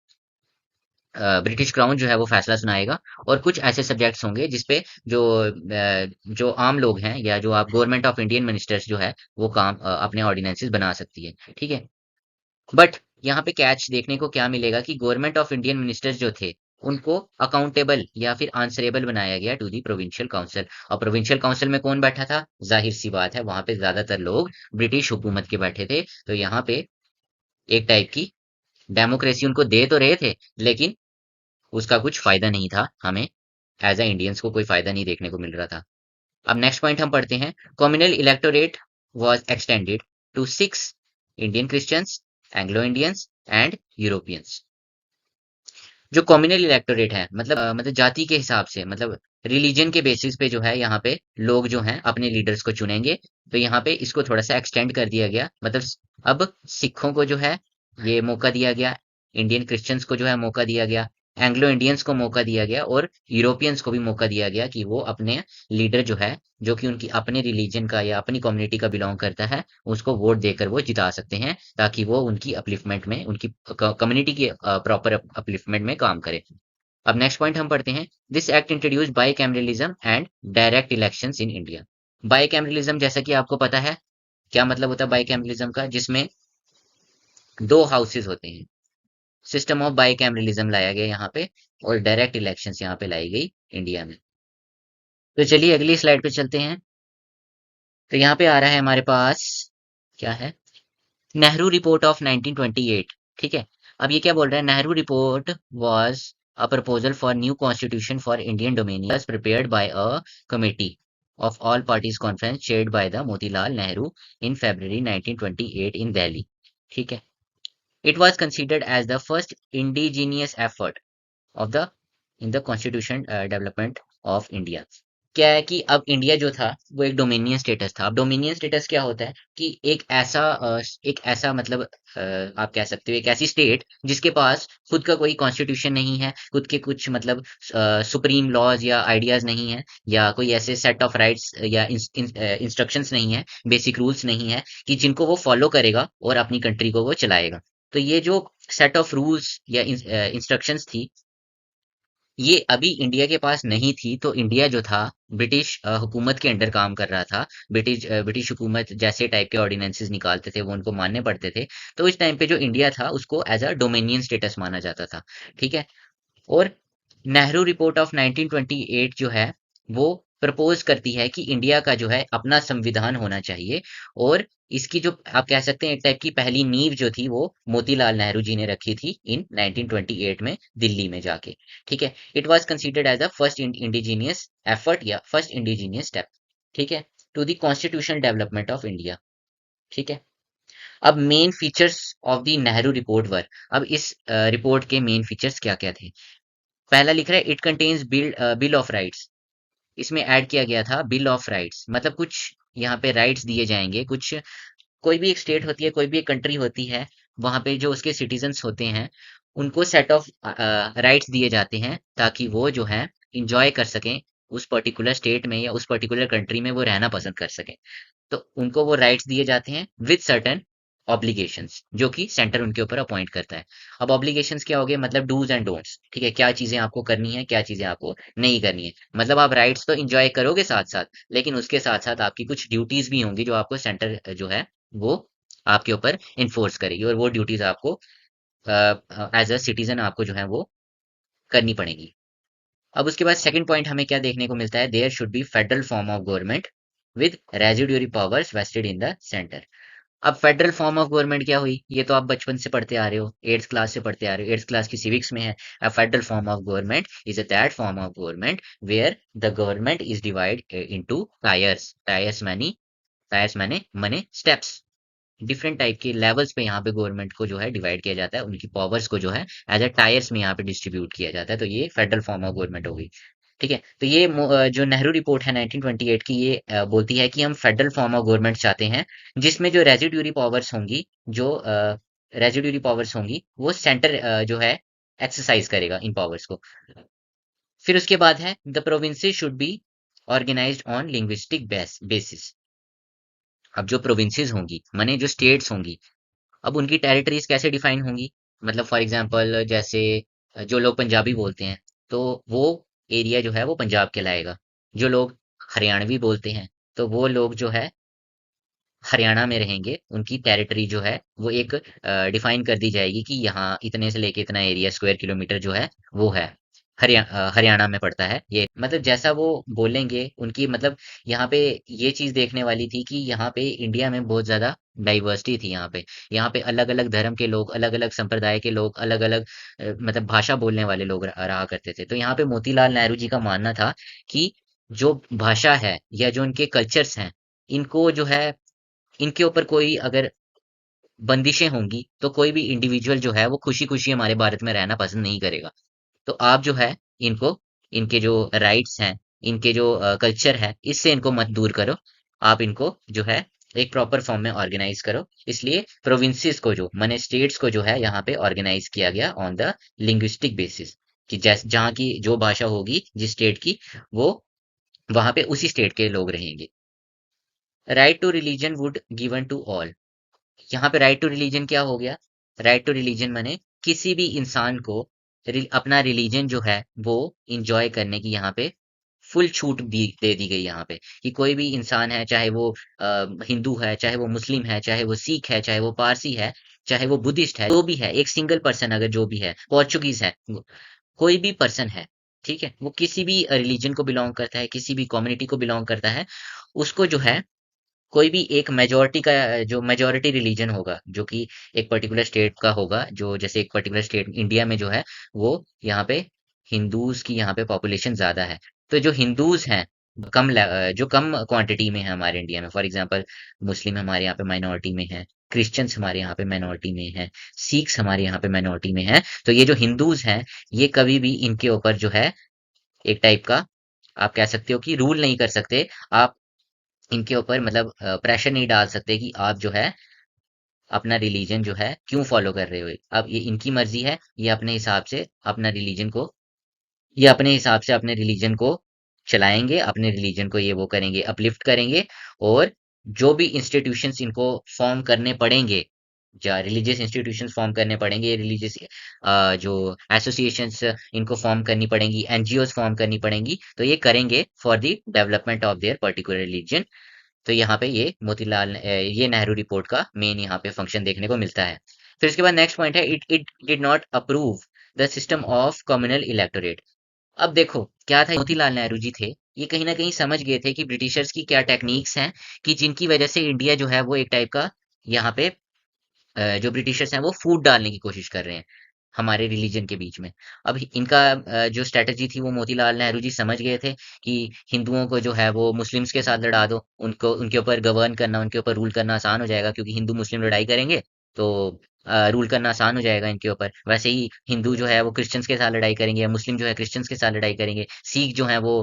ब्रिटिश क्राउन जो है वो फैसला सुनाएगा, और कुछ ऐसे सब्जेक्ट्स होंगे जिसपे जो आम लोग हैं या जो आप गवर्नमेंट ऑफ इंडियन मिनिस्टर्स जो है वो काम अपने ऑर्डिनेंसेस बना सकती है। ठीक है, बट यहाँ पे कैच देखने को क्या मिलेगा कि गवर्नमेंट ऑफ इंडियन मिनिस्टर्स जो थे उनको अकाउंटेबल या फिर आंसरेबल बनाया गया टू दी प्रोविंशियल काउंसिल। और प्रोविंशियल काउंसिल में कौन बैठा था? जाहिर सी बात है, वहां पे ज्यादातर लोग ब्रिटिश हुकूमत के बैठे थे। तो यहाँ पे एक टाइप की डेमोक्रेसी उनको दे तो रहे थे, लेकिन उसका कुछ फायदा नहीं था हमें, एज ए इंडियंस को कोई फायदा नहीं देखने को मिल रहा था। अब नेक्स्ट पॉइंट हम पढ़ते हैं। Communal electorate was extended to 6 Indian Christians, Anglo Indians and Europeans. जो कॉम्युनल इलेक्टोरेट है मतलब जाति के हिसाब से, मतलब रिलीजन के बेसिस पे जो है यहाँ पे लोग जो हैं अपने लीडर्स को चुनेंगे। तो यहाँ पे इसको थोड़ा सा एक्सटेंड कर दिया गया, मतलब अब सिखों को जो है ये मौका दिया गया, इंडियन क्रिश्चियंस को जो है मौका दिया गया, एंग्लो इंडियंस को मौका दिया गया, और यूरोपियंस को भी मौका दिया गया कि वो अपने लीडर जो है, जो कि उनकी अपने रिलीजन का या अपनी कम्युनिटी का बिलोंग करता है, उसको वोट देकर वो जिता सकते हैं, ताकि वो उनकी अपलिफ्टमेंट में, उनकी कम्युनिटी की प्रॉपर अपलिफ्टमेंट में काम करे। अब नेक्स्ट पॉइंट हम पढ़ते हैं। This act introduce by cameralism and direct elections in India. By cameralism जैसा कि आपको पता है क्या मतलब होता है बाई कैमरलिज्म का, जिसमें दो हाउसेज होते हैं। सिस्टम ऑफ बाई कैमरलिज्म लाया गया यहाँ पे, और डायरेक्ट इलेक्शंस यहाँ पे लाई गई इंडिया में। तो चलिए अगली स्लाइड पे चलते हैं। तो यहाँ पे आ रहा है हमारे पास, क्या है, नेहरू रिपोर्ट ऑफ 1928। ठीक है, अब ये क्या बोल रहा है? Nehru report was a proposal for new constitution for Indian dominion prepared by a committee of all parties conference chaired by the Motilal Nehru in February 1928 in Delhi. ठीक है, it was considered as the first indigenous effort of the in the constitution development of India. क्या है कि अब India जो था वो एक डोमिनियन स्टेटस था। अब डोमिनियन स्टेटस क्या होता है कि एक ऐसा मतलब आप कह सकते हो एक ऐसी स्टेट जिसके पास खुद का कोई कॉन्स्टिट्यूशन नहीं है, खुद के कुछ मतलब सुप्रीम लॉज या आइडियाज नहीं है, या कोई ऐसे सेट ऑफ राइट्स या इंस्ट्रक्शंस नहीं है, बेसिक रूल्स नहीं है कि जिनको वो फॉलो करेगा और अपनी कंट्री को वो चलाएगा। तो ये जो सेट ऑफ रूल्स या इंस्ट्रक्शंस थी, ये अभी इंडिया के पास नहीं थी। तो इंडिया जो था ब्रिटिश हुकूमत के अंडर काम कर रहा था। ब्रिटिश हुकूमत जैसे टाइप के ऑर्डिनेंसेस निकालते थे वो उनको मानने पड़ते थे। तो इस टाइम पे जो इंडिया था उसको एज अ डोमिनियन स्टेटस माना जाता था। ठीक है, और नेहरू रिपोर्ट ऑफ 1928 जो है वो प्रपोज करती है कि इंडिया का जो है अपना संविधान होना चाहिए, और इसकी जो आप कह सकते हैं एक टाइप की पहली नींव जो थी वो मोतीलाल नेहरू जी ने रखी थी इन 1928 में दिल्ली में जाके। ठीक है, it was considered as the first indigenous effort या फर्स्ट इंडिजीनियस स्टेप, ठीक है, to the constitutional development of India. ठीक है, अब main features of the Nehru report were, अब इस रिपोर्ट के मेन फीचर्स क्या क्या थे? पहला लिख रहा है it contains bill of rights. इसमें ऐड किया गया था बिल ऑफ राइट्स, मतलब कुछ यहाँ पे राइट्स दिए जाएंगे। कुछ कोई भी एक स्टेट होती है, कोई भी एक कंट्री होती है, वहां पे जो उसके सिटीजन्स होते हैं उनको सेट ऑफ राइट्स दिए जाते हैं, ताकि वो जो है इंजॉय कर सकें उस पर्टिकुलर स्टेट में या उस पर्टिकुलर कंट्री में वो रहना पसंद कर सकें। तो उनको वो राइट्स दिए जाते हैं विद सर्टेन ऑब्लिगेशंस, जो कि सेंटर उनके ऊपर अपॉइंट करता है। अब ऑब्लिगेशंस क्या हो गए? मतलब डूज एंड डोंट्स। ठीक है, क्या चीजें आपको करनी है, क्या चीजें आपको नहीं करनी है। मतलब आप राइट्स तो इंजॉय करोगे साथ साथ, लेकिन उसके साथ साथ आपकी कुछ ड्यूटीज भी होंगी जो आपको सेंटर जो है वो आपके ऊपर इन्फोर्स करेगी, और वो ड्यूटीज आपको एज अ सिटीजन आपको जो है वो करनी पड़ेगी। अब उसके बाद सेकंड पॉइंट हमें क्या देखने को मिलता है, there should be federal form of government with residuary powers vested in the centre. अब फेडरल फॉर्म ऑफ गवर्नमेंट क्या हुई, ये तो आप बचपन से पढ़ते आ रहे हो, एट्थ क्लास से पढ़ते आ रहे हो, एट्थ क्लास की सिविक्स में है। A federal form of government is a that form of government where the government is divide into tiers. Tiers माने माने स्टेप्स। डिफरेंट टाइप के लेवल्स पे यहाँ पे गवर्नमेंट को जो है डिवाइड किया जाता है, उनकी पावर्स को जो है एज अ टायर्स में यहाँ पे डिस्ट्रीब्यूट किया जाता है। तो ये फेडरल फॉर्म ऑफ गवर्नमेंट हो गई। ठीक है, तो ये जो नेहरू रिपोर्ट है 1928 की, ये बोलती है कि हम फेडरल फॉर्म ऑफ गवर्नमेंट चाहते हैं जिसमें जो रेजिड्यूरी पावर्स होंगी, जो रेजिड्यूरी पावर्स होंगी वो सेंटर जो है एक्सरसाइज करेगा इन पावर्स को। फिर उसके बाद है the provinces should be organised on linguistic basis. अब जो प्रोविंसेस होंगी माने जो स्टेट्स होंगी, अब उनकी टेरिटरीज कैसे डिफाइन होंगी, मतलब फॉर एग्जांपल जैसे जो लोग पंजाबी बोलते हैं तो वो एरिया जो है वो पंजाब कहलाएगा। जो लोग हरियाणवी बोलते हैं तो वो लोग जो है हरियाणा में रहेंगे, उनकी टेरिटरी जो है वो एक डिफाइन कर दी जाएगी कि यहाँ इतने से लेके इतना एरिया स्क्वायर किलोमीटर जो है वो है हरियाणा में पड़ता है। ये मतलब जैसा वो बोलेंगे उनकी मतलब यहाँ पे ये चीज देखने वाली थी कि यहाँ पे इंडिया में बहुत ज्यादा डाइवर्सिटी थी। यहाँ पे अलग अलग धर्म के लोग, अलग अलग संप्रदाय के लोग, अलग अलग मतलब भाषा बोलने वाले लोग रहा करते थे। तो यहाँ पे मोतीलाल नेहरू जी का मानना था कि जो भाषा है या जो उनके कल्चर्स हैं, इनको जो है इनके ऊपर कोई अगर बंदिशें होंगी तो कोई भी इंडिविजुअल जो है वो खुशी-खुशी हमारे भारत में रहना पसंद नहीं करेगा। तो आप जो है इनको, इनके जो राइट्स हैं, इनके जो कल्चर है, इससे इनको मत दूर करो। आप इनको जो है एक प्रॉपर फॉर्म में ऑर्गेनाइज करो। इसलिए प्रोविंसेस को जो माने स्टेट्स को जो है यहाँ पे ऑर्गेनाइज किया गया ऑन द लिंग्विस्टिक बेसिस कि जैस जहाँ की जो भाषा होगी जिस स्टेट की, वो वहाँ पे उसी स्टेट के लोग रहेंगे। Right to religion would given to all. यहाँ पे राइट टू रिलीजन क्या हो गया, राइट टू रिलीजन माने किसी भी इंसान को अपना रिलीजन जो है वो इंजॉय करने की यहाँ पे फुल छूट दे दी गई यहाँ पे कि कोई भी इंसान है, चाहे वो हिंदू है, चाहे वो मुस्लिम है, चाहे वो सिख है, चाहे वो पारसी है, चाहे वो बुद्धिस्ट है, जो भी है, एक सिंगल पर्सन अगर जो भी है, पोर्चुगीज है, कोई भी पर्सन है, ठीक है, वो किसी भी रिलीजन को बिलोंग करता है, किसी भी कम्युनिटी को बिलोंग करता है, उसको जो है कोई भी एक मेजॉरिटी का जो मेजॉरिटी रिलीजन होगा जो कि एक पर्टिकुलर स्टेट का होगा, जो जैसे एक पर्टिकुलर स्टेट इंडिया में जो है वो यहाँ पे हिंदूज की यहाँ पे पॉपुलेशन ज्यादा है। तो जो हिंदूज हैं जो कम क्वांटिटी में है हमारे इंडिया में, फॉर एग्जांपल मुस्लिम हमारे यहाँ पे माइनॉरिटी में है, क्रिश्चियंस हमारे यहाँ पे माइनॉरिटी में है, सिख्स हमारे यहाँ पे माइनॉरिटी में है। तो ये जो हिंदूज हैं, ये कभी भी इनके ऊपर जो है एक टाइप का आप कह सकते हो कि रूल नहीं कर सकते। आप इनके ऊपर मतलब प्रेशर नहीं डाल सकते कि आप जो है अपना रिलीजन जो है क्यों फॉलो कर रहे हो। अब ये इनकी मर्जी है, ये अपने हिसाब से अपना रिलीजन को, ये अपने हिसाब से अपने रिलीजन को चलाएंगे, अपने रिलीजन को ये वो करेंगे, अपलिफ्ट करेंगे। और जो भी इंस्टीट्यूशंस इनको फॉर्म करने पड़ेंगे, या रिलीजियस इंस्टीट्यूशंस फॉर्म करने पड़ेंगे, रिलीजियस जो एसोसिएशंस इनको फॉर्म करनी पड़ेंगी, एनजीओज फॉर्म करनी पड़ेंगी, तो ये करेंगे for the development of their particular religion. तो यहाँ पे ये ये नेहरू रिपोर्ट का मेन यहाँ पे फंक्शन देखने को मिलता है। फिर इसके बाद नेक्स्ट पॉइंट है, it it did not approve the system of communal electorate. अब देखो क्या था, मोतीलाल नेहरू जी थे, ये कहीं ना कहीं समझ गए थे कि ब्रिटिशर्स की क्या टेक्निक्स हैं, कि जिनकी वजह से इंडिया जो है वो एक टाइप का यहाँ पे जो ब्रिटिशर्स हैं वो फूट डालने की कोशिश कर रहे हैं हमारे रिलीजन के बीच में। अब इनका जो स्ट्रेटजी थी वो मोतीलाल नेहरू जी समझ गए थे कि हिंदुओं को जो है वो मुस्लिम्स के साथ लड़ा दो, उनको उनके ऊपर गवर्न करना, उनके ऊपर रूल करना आसान हो जाएगा, क्योंकि हिंदू मुस्लिम लड़ाई करेंगे तो रूल करना आसान हो जाएगा इनके ऊपर। वैसे ही हिंदू जो है वो क्रिश्चियंस के साथ लड़ाई करेंगे, मुस्लिम जो है क्रिश्चियंस के साथ लड़ाई करेंगे, सिख जो है वो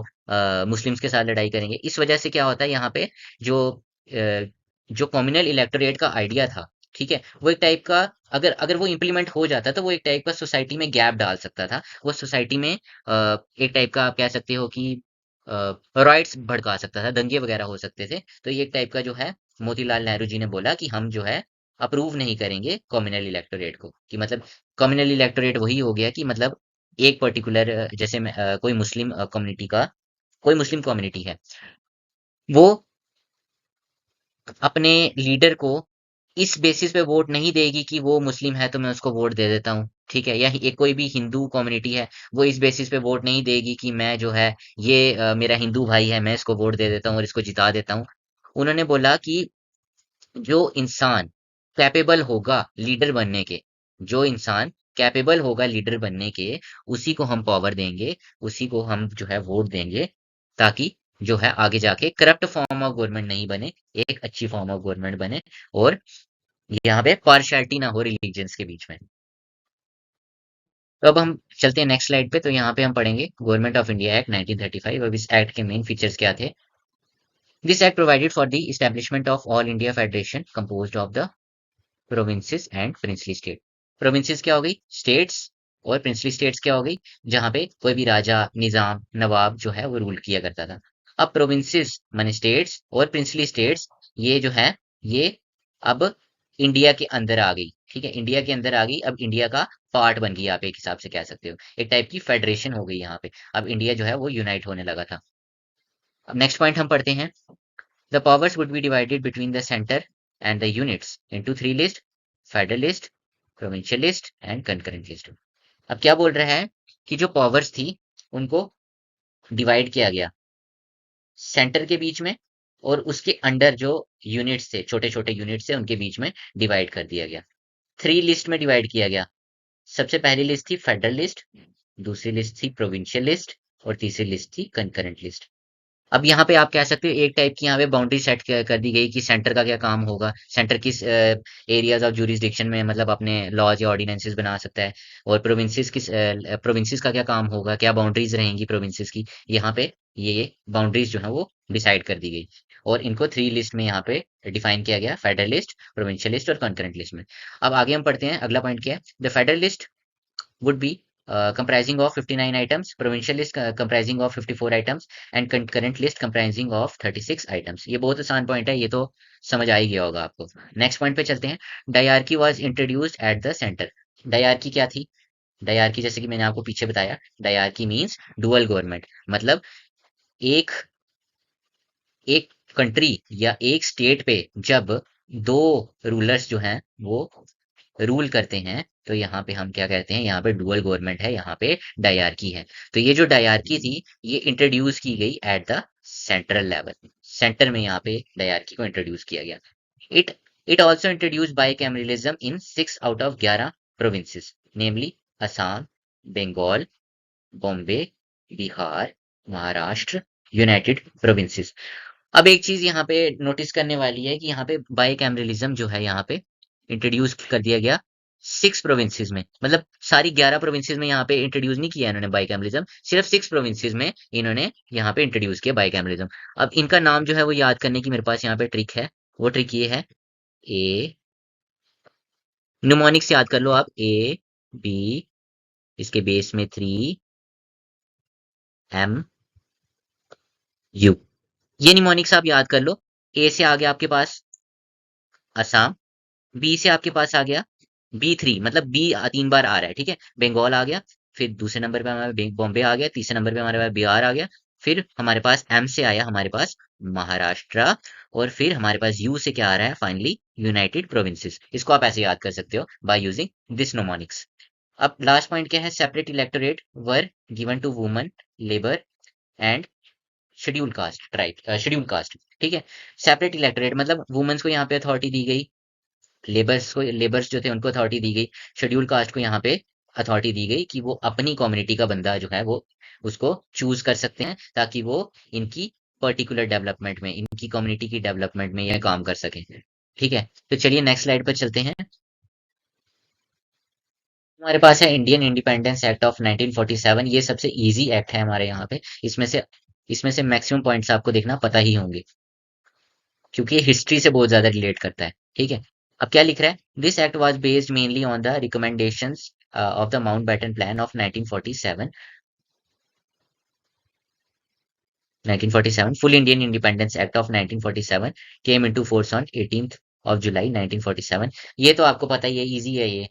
मुस्लिम्स के साथ लड़ाई करेंगे। इस वजह से क्या होता है यहाँ पे जो अ, जो कम्युनल इलेक्टोरेट का आइडिया था, ठीक है, वो एक टाइप का, अगर अगर वो इम्प्लीमेंट हो जाता तो वो एक टाइप का सोसाइटी में गैप डाल सकता था। वो सोसाइटी में एक टाइप का आप कह सकते हो कि राइट्स भड़का सकता था, दंगे वगैरह हो सकते थे। तो ये एक टाइप का जो है मोतीलाल नेहरू जी ने बोला कि हम जो है अप्रूव नहीं करेंगे कम्युनल इलेक्टोरेट को, कि मतलब कम्युनल इलेक्टोरेट वही हो गया कि मतलब एक पर्टिकुलर जैसे कोई मुस्लिम कम्युनिटी का, कोई मुस्लिम कम्युनिटी है, वो अपने लीडर को इस बेसिस पे वोट नहीं देगी कि वो मुस्लिम है तो मैं उसको वोट दे देता हूँ। ठीक है, या एक कोई भी हिंदू कम्युनिटी है, वो इस बेसिस पे वोट नहीं देगी कि मैं जो है ये मेरा हिंदू भाई है, मैं इसको वोट दे देता हूँ और इसको जिता देता हूँ। उन्होंने बोला कि जो इंसान कैपेबल होगा लीडर बनने के, जो इंसान कैपेबल होगा लीडर बनने के, उसी को हम पावर देंगे, उसी को हम जो है वोट देंगे, ताकि जो है आगे जाके करप्ट फॉर्म ऑफ गवर्नमेंट नहीं बने, एक अच्छी फॉर्म ऑफ गवर्नमेंट बने, और यहाँ पे पार्शियलिटी ना हो रिलीजियंस के बीच में। तो अब हम चलते हैं नेक्स्ट स्लाइड पे। तो यहाँ पे हम पढ़ेंगे गवर्नमेंट ऑफ इंडिया एक्ट 1935। अब इस एक्ट के मेन फीचर्स क्या थे? This act provided for the establishment of all India federation composed of the provinces and princely state. Provinces क्या हो गई? स्टेट्स। और प्रिंसली स्टेट्स क्या हो गई? जहाँ पे कोई भी राजा, निजाम, नवाब जो है वो रूल किया करता था। अब प्रोविंसेस माने स्टेट्स, और प्रिंसली स्टेट्स ये जो है ये अब इंडिया के अंदर आ गई। ठीक है, इंडिया के अंदर आ गई, अब इंडिया का पार्ट बन गई, आप एक हिसाब से कह सकते हो, एक टाइप की फेडरेशन हो गई यहाँ पे। अब इंडिया जो है वो यूनाइट होने लगा था। अब नेक्स्ट पॉइंट हम पढ़ते हैं। The powers would be divided between the center and the units into three lists: federal list, provincial list and concurrent list. अब क्या बोल रहा है कि जो पावर्स थी उनको डिवाइड किया गया सेंटर के बीच में, और उसके अंडर जो यूनिट्स थे, छोटे छोटे यूनिट्स थे, उनके बीच में डिवाइड कर दिया गया। थ्री लिस्ट में डिवाइड किया गया। सबसे पहली लिस्ट थी फेडरल लिस्ट, दूसरी लिस्ट थी प्रोविंशियल लिस्ट, और तीसरी लिस्ट थी कंकरेंट लिस्ट। अब यहाँ पे आप कह सकते हो एक टाइप की यहाँ पे बाउंड्री सेट कर दी गई कि सेंटर का क्या काम होगा, सेंटर किस एरियाज ऑफ जुरिस्डिक्शन में मतलब अपने लॉज या ऑर्डिनेंसेस बना सकता है, और प्रोविंसेस किस प्रोविंसेस का क्या काम होगा, क्या बाउंड्रीज रहेंगी प्रोविंसेस की। यहाँ पे ये बाउंड्रीज जो है वो डिसाइड कर दी गई, और इनको थ्री लिस्ट में यहाँ पे डिफाइन किया गया: फेडरल लिस्ट, प्रोविंशियल लिस्ट और कंकरेंट लिस्ट में। अब आगे हम पढ़ते हैं, अगला पॉइंट क्या है? The federal list would be comprising of 59 items, provincial list comprising of 54 items and concurrent list comprising of 36 items। ये बहुत आसान पॉइंट है, ये तो समझ आ ही गया होगा आपको। नेक्स्ट पॉइंट पे चलते हैं। Dyarchy was introduced at the centre. Dyarchy क्या थी? डायरकी जैसे कि मैंने आपको पीछे बताया, डायरकी मींस डुअल गवर्नमेंट, मतलब एक एक कंट्री या एक स्टेट पे जब दो रूलर्स जो हैं वो रूल करते हैं, तो यहाँ पे हम क्या कहते हैं? यहाँ पे डुअल गवर्नमेंट है, यहाँ पे डायरकी है। तो ये जो डायरकी थी ये इंट्रोड्यूस की गई at the central level, centre में यहाँ पे डायरकी को इंट्रोड्यूस किया गया। It it also introduce bicameralism in 6 out of 11 provinces, namely Assam, Bengal, Bombay, Bihar, Maharashtra, united provinces. अब एक चीज यहाँ पे नोटिस करने वाली है कि यहाँ पे बाइकैमरलिज्म जो है यहाँ पे इंट्रोड्यूस कर दिया गया 6 प्रोविंसेस में, मतलब सारी 11 प्रोविंसेस में यहाँ पे इंट्रोड्यूस नहीं किया इन्होंने बाइकैमरलिज्म, सिर्फ 6 प्रोविंसेस में इन्होंने यहाँ पे इंट्रोड्यूस किया बाइकैमरलिज्म। अब इनका नाम जो है वो याद करने की मेरे पास यहाँ पे ट्रिक है। वो ट्रिक ये है, ए, न्यूमोनिक्स याद कर लो आप, A, B, इसके बेस में 3, M, U। ये निमोनिक्स आप याद कर लो। ए से आ गया आपके पास असम, बी से आपके पास आ गया B3, मतलब बी 3 बार आ रहा है, ठीक है। बंगाल आ गया, फिर दूसरे नंबर पे हमारे बॉम्बे आ गया, तीसरे नंबर पे हमारे पास बिहार आ गया, फिर हमारे पास एम से आया हमारे पास महाराष्ट्र, और फिर हमारे पास यू से क्या आ रहा है फाइनली? United provinces. इसको आप ऐसे याद कर सकते हो बाय यूजिंग दिस नोमोनिक्स। अब लास्ट पॉइंट क्या है? Separate electorate were given to woman, labour and schedule caste tribe, schedule caste, ठीक है। सेपरेट इलेक्टोरेट मतलब वुमेन्स को यहाँ पे अथॉरिटी दी गई, लेबर्स जो थे उनको अथॉरिटी दी गई, शेड्यूल कास्ट को यहाँ पे अथॉरिटी दी गई कि वो अपनी कम्युनिटी का बंदा जो है वो उसको चूज कर सकते हैं, ताकि वो इनकी पर्टिकुलर डेवलपमेंट में, इनकी कम्युनिटी की डेवलपमेंट में यह काम कर सके। ठीक है, तो चलिए नेक्स्ट स्लाइड पर चलते हैं। हमारे पास है इंडियन इंडिपेंडेंस एक्ट ऑफ 1947। ये सबसे इजी एक्ट है हमारे यहाँ पे। इसमें से मैक्सिमम पॉइंट्स आपको देखना पता ही होंगे, क्योंकि ये हिस्ट्री से बहुत ज्यादा रिलेट करता है। ठीक है, अब क्या लिख रहा है? This act was based mainly on the recommendations of the Mountbatten plan of 1947। 1947 full Indian independence act of 1947 came into force on 18th of July 1947। ये तो आपको पता ही है, इजी है ये।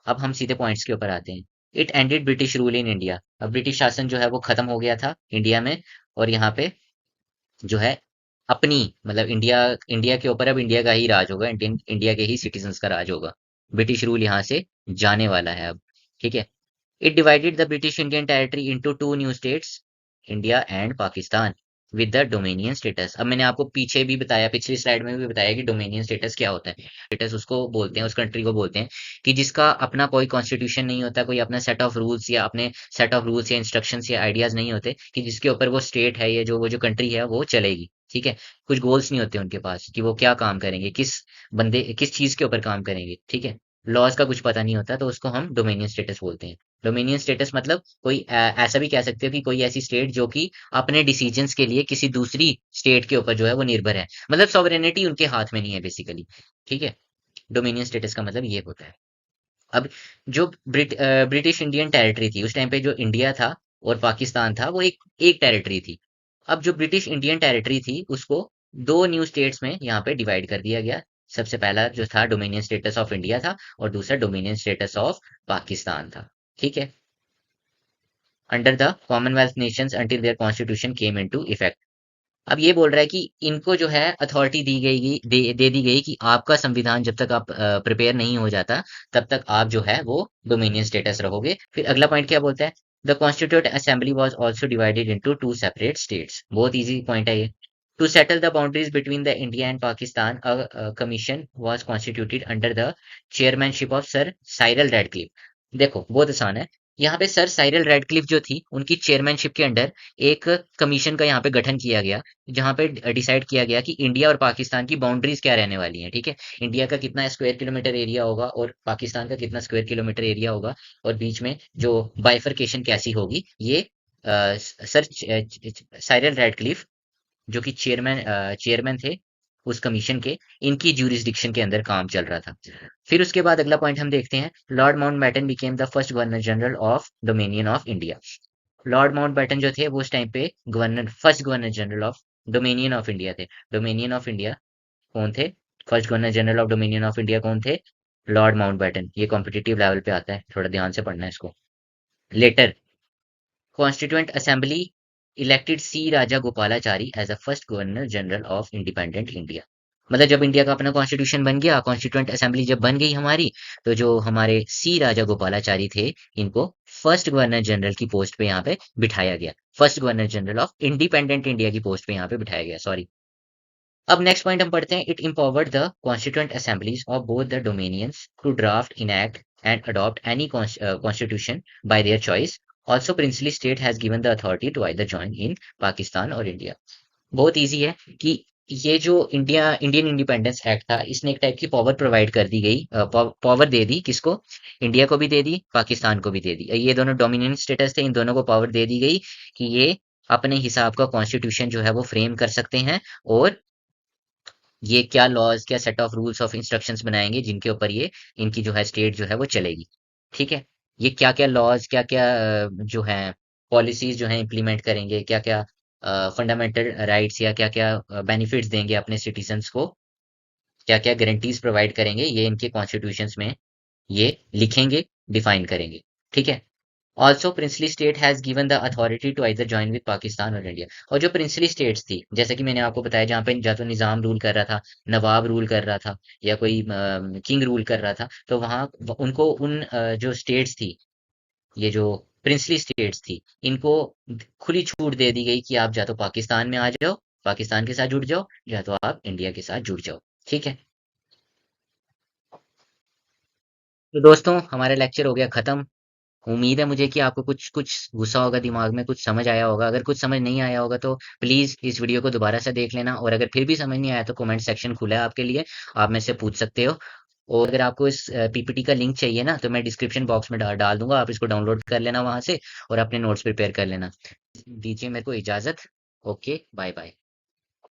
अब हम सीधे पॉइंट्स के ऊपर आते हैं। It ended British rule in India. अब ब्रिटिश शासन जो है वो खत्म हो गया था इंडिया में, और यहाँ पे जो है अपनी, मतलब इंडिया इंडिया के ऊपर अब इंडिया का ही राज होगा, इंडियन इंडिया के ही सिटीजन्स का राज होगा। ब्रिटिश रूल यहाँ से जाने वाला है अब। ठीक है। It divided the British Indian territory into two new states, India and Pakistan, with the dominion status. अब मैंने आपको पीछे भी बताया, पिछली स्लाइड में भी बताया कि डोमिनियन स्टेटस क्या होता है। स्टेटस उसको बोलते हैं, उस कंट्री को बोलते हैं कि जिसका अपना कोई कॉन्स्टिट्यूशन नहीं होता, कोई अपना सेट ऑफ रूल्स या अपने सेट ऑफ रूल्स या इंस्ट्रक्शंस या आइडियाज नहीं होते, कि जिसके ऊपर वो स्टेट है या जो कंट्री है वो चलेगी। ठीक है। कुछ गोल्स नहीं होते उनके पास कि वो क्या काम करेंगे, किस चीज के ऊपर काम करेंगे। ठीक है। लॉज का कुछ पता नहीं होता, तो उसको हम डोमिनियन स्टेटस बोलते हैं। डोमिनियन स्टेटस मतलब कोई ऐसा भी कह सकते हो कि कोई ऐसी स्टेट जो कि अपने डिसीजंस के लिए किसी दूसरी स्टेट के ऊपर जो है वो निर्भर है, मतलब सॉवरेनिटी उनके हाथ में नहीं है बेसिकली। ठीक है। डोमिनियन स्टेटस का मतलब ये होता है। अब जो ब्रिटिश इंडियन टेरिटरी थी उस टाइम पे, जो इंडिया था और पाकिस्तान था, वो एक एक टेरिटरी थी। अब जो ब्रिटिश इंडियन टेरिटरी थी उसको दो न्यू स्टेट्स में यहाँ पे डिवाइड कर दिया गया। सबसे पहला जो था डोमिनियन स्टेटस ऑफ इंडिया था, और दूसरा डोमिनियन स्टेटस ऑफ पाकिस्तान था। ठीक है। Under the commonwealth nations until their constitution came into effect. अब ये बोल रहा है कि इनको जो है अथॉरिटी दे दी गई कि आपका संविधान जब तक आप प्रिपेयर नहीं हो जाता, तब तक आप जो है वो डोमिनियन स्टेटस रहोगे। फिर अगला पॉइंट क्या बोलता है? The constitute assembly was also divided into two separate states. बहुत इजी पॉइंट है ये। To settle the boundaries between the India and Pakistan, a commission was constituted under the chairmanship of sir Cyril Radcliffe. देखो बहुत आसान है। यहाँ पे sir Cyril Radcliffe जो थी, उनकी चेयरमैनशिप के अंडर एक कमीशन का यहाँ पे गठन किया गया, जहाँ पे डिसाइड किया गया कि इंडिया और पाकिस्तान की बाउंड्रीज क्या रहने वाली हैं। ठीक है। इंडिया का कितना स्क्वायर किलोमीटर एरिया होगा और पाकिस्तान का कितना स्क्वायर किलोमीटर एरिया होगा, और बीच में जो बाइफरकेशन कैसी होगी, ये सर साइरल रेडक्लिफ जो कि चेयरमैन थे उस कमीशन के, इनकी ज्यूरिसडिक्शन के अंदर काम चल रहा था। फिर उसके बाद अगला पॉइंट हम देखते हैं। Lord Mountbatten became the first governor general of dominion of India. Lord Mountbatten जो थे वो उस टाइम पे first governor general of dominion of India थे। डोमिनियन ऑफ इंडिया कौन थे? First governor general of dominion of India कौन थे? Lord Mountbatten. ये कॉम्पिटिटिव लेवल पे आता है, थोड़ा ध्यान से पढ़ना है इसको। Later constituent assembly elected C Raja Gopalachari as a first governor general of independent India. मतलब जब इंडिया का अपना कॉन्स्टिट्यूशन बन गया, कॉन्स्टिट्यूएंट असेंबली जब बन गई हमारी, तो जो हमारे सी राजा गोपालाचारी थे, इनको फर्स्ट गवर्नर जनरल की पोस्ट पे यहाँ पे बिठाया गया। First governor general of independent India की पोस्ट पे यहाँ पे बिठाया गया, सॉरी। अब नेक्स्ट पॉइंट हम पढ़ते हैं। It empowered the constituent assemblies of both the dominions to draft, enact and adopt any constitution by their choice. Also princely state has given the authority to either join in Pakistan और India. बहुत easy है कि ये जो Indian independence act था, इसने एक type की पावर प्रोवाइड कर दी गई, पावर दे दी किसको? इंडिया को भी दे दी, पाकिस्तान को भी दे दी। ये दोनों डोमिनेंट स्टेटस थे, इन दोनों को पावर दे दी गई कि ये अपने हिसाब का कॉन्स्टिट्यूशन जो है वो फ्रेम कर सकते हैं, और ये क्या लॉज, क्या set of rules of instructions बनाएंगे जिनके ऊपर ये इनकी जो है स्टेट जो है वो चलेगी। ठीक है। ये क्या क्या लॉज, क्या क्या जो है पॉलिसीज जो है इम्प्लीमेंट करेंगे, क्या क्या फंडामेंटल राइट्स या क्या क्या बेनिफिट्स देंगे अपने सिटीजन्स को, क्या क्या गारंटीज प्रोवाइड करेंगे, ये इनके कॉन्स्टिट्यूशंस में ये लिखेंगे, डिफाइन करेंगे। ठीक है। Also princely state has given the authority to either join with Pakistan और इंडिया। और जो प्रिंसली स्टेट्स थी, जैसे कि मैंने आपको बताया, जहाँ पे या तो निजाम रूल कर रहा था, नवाब रूल कर रहा था, या कोई किंग रूल कर रहा था, तो वहाँ उनको उन जो स्टेट्स थी, ये जो प्रिंसली स्टेट्स थी, इनको खुली छूट दे दी गई कि आप या तो पाकिस्तान में आ जाओ, पाकिस्तान के साथ जुड़ जाओ, या तो आप इंडिया के साथ जुड़ जाओ। ठीक है। तो दोस्तों, हमारा लेक्चर हो गया खत्म। उम्मीद है मुझे कि आपको कुछ कुछ घुसा होगा दिमाग में, कुछ समझ आया होगा। अगर कुछ समझ नहीं आया होगा तो प्लीज़ इस वीडियो को दोबारा से देख लेना, और अगर फिर भी समझ नहीं आया तो कमेंट सेक्शन खुला है आपके लिए, आप मेरे से पूछ सकते हो। और अगर आपको इस पीपीटी का लिंक चाहिए ना, तो मैं डिस्क्रिप्शन बॉक्स में डाल दूंगा, आप इसको डाउनलोड कर लेना वहां से, और अपने नोट्स प्रिपेयर कर लेना। दीजिए मेरे को इजाज़त। Okay, bye bye.